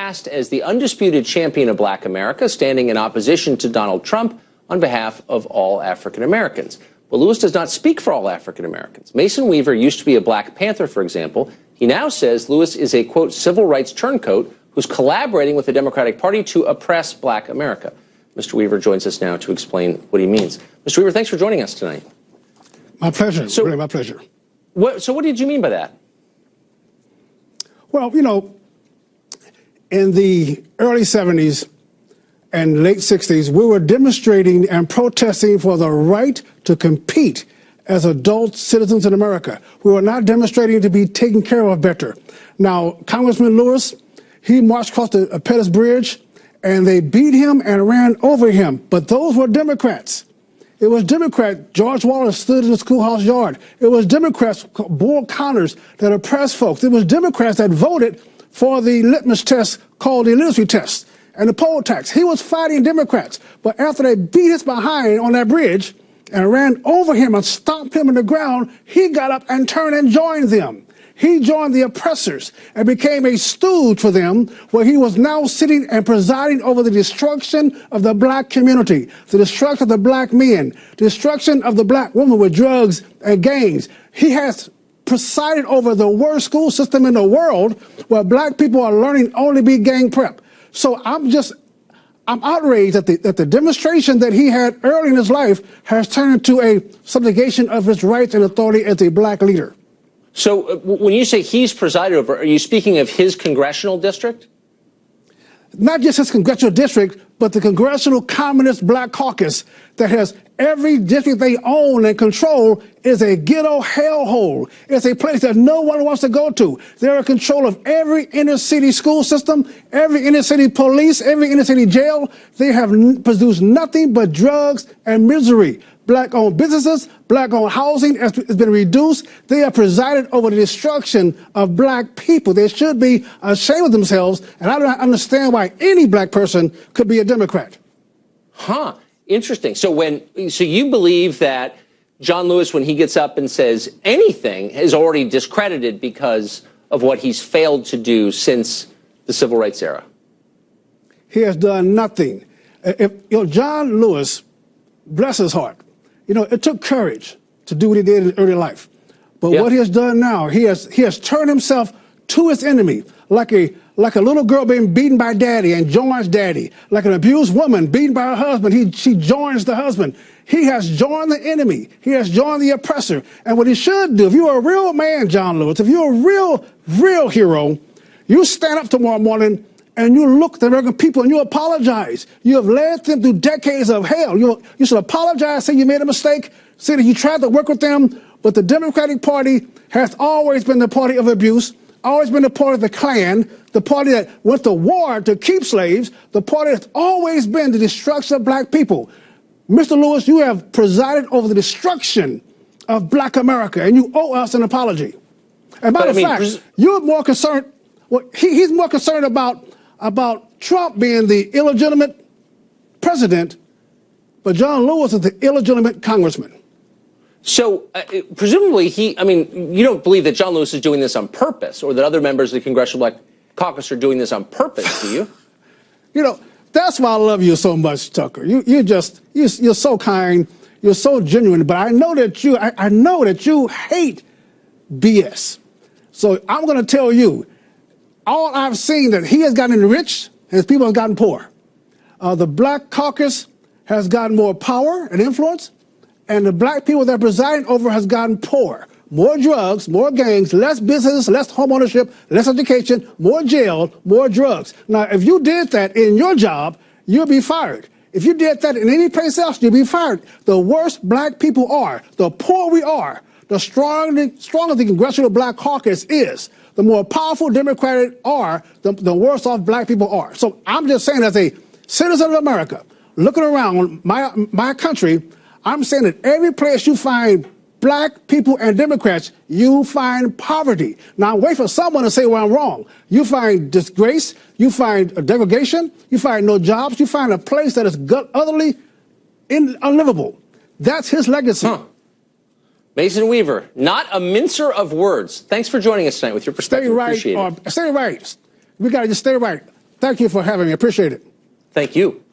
cast as the undisputed champion of black America, standing in opposition to Donald Trump on behalf of all African Americans. But Lewis does not speak for all African Americans. Mason Weaver used to be a Black Panther, for example. He now says Lewis is a, quote, civil rights turncoat who's collaborating with the Democratic Party to oppress black America. Mr. Weaver joins us now to explain what he means. Mr. Weaver, thanks for joining us tonight. My pleasure. Really, my pleasure. So what did you mean by that? Well, you know, in the early 70s and late 60s, we were demonstrating and protesting for the right to compete as adult citizens in America. We were not demonstrating to be taken care of better. Now, Congressman Lewis, he marched across the Pettus Bridge, and they beat him and ran over him. But those were Democrats. It was Democrats. George Wallace stood in the schoolhouse yard. It was Democrats, Bull Connors, that oppressed folks. It was Democrats that voted for the litmus test called the literacy test and the poll tax. He was fighting Democrats. But after they beat his behind on that bridge and ran over him and stomped him on the ground, he got up and turned and joined them. He joined the oppressors and became a stooge for them, where he was now sitting and presiding over the destruction of the black community, the destruction of the black men, destruction of the black woman with drugs and gangs. He has presided over the worst school system in the world, where black people are learning only to be gang prep. So I'm outraged that the demonstration that he had early in his life has turned into a subjugation of his rights and authority as a black leader. So when you say he's presided over, are you speaking of his congressional district? Not just his congressional district, but the Congressional Communist Black Caucus that has every district they own and control is a ghetto hellhole. It's a place that no one wants to go to. They're in control of every inner city school system, every inner city police, every inner city jail. They have produced nothing but drugs and misery. Black-owned businesses, black-owned housing has been reduced. They have presided over the destruction of black people. They should be ashamed of themselves, and I don't understand why any black person could be a Democrat. Huh. Interesting. So you believe that John Lewis, when he gets up and says anything, is already discredited because of what he's failed to do since the civil rights era? He has done nothing. John Lewis, bless his heart, it took courage to do what he did in early life. But what he has done now, he has turned himself to his enemy, like a little girl being beaten by daddy and joins daddy, like an abused woman beaten by her husband, she joins the husband. He has joined the enemy. He has joined the oppressor. And what he should do, if you're a real man, John Lewis, if you're a real hero, you stand up tomorrow morning and you look at the American people and you apologize. You have led them through decades of hell. You should apologize, say you made a mistake, say that you tried to work with them, but the Democratic Party has always been the party of abuse, always been the party of the Klan, the party that went to war to keep slaves, the party that's always been the destruction of black people. Mr. Lewis, you have presided over the destruction of black America, and you owe us an apology. And matter of fact, you're more concerned, he's more concerned about Trump being the illegitimate president, but John Lewis is the illegitimate congressman. So presumably you don't believe that John Lewis is doing this on purpose, or that other members of the Congressional Black Caucus are doing this on purpose, do you? That's why I love you so much, Tucker. You're so kind, you're so genuine, but I know that you hate BS. So I'm going to tell you, all I've seen that he has gotten rich and his people have gotten poor. The Black Caucus has gotten more power and influence, and the black people that presiding over has gotten poor. More drugs, more gangs, less business, less home ownership, less education, more jail, more drugs. Now, if you did that in your job, you'll be fired. If you did that in any place else, you'll be fired. The worse black people are, the poorer we are, the stronger the Congressional Black Caucus is, the more powerful Democrats are, the worse off black people are. So I'm just saying, as a citizen of America, looking around my country, I'm saying that every place you find black people and Democrats, you find poverty. Now, wait for someone to say where I'm wrong. You find disgrace, you find degradation, you find no jobs, you find a place that is utterly unlivable. That's his legacy. Huh. Mason Weaver, not a mincer of words. Thanks for joining us tonight with your perspective. Stay right. Appreciate it. Stay right. We got to just stay right. Thank you for having me. Appreciate it. Thank you.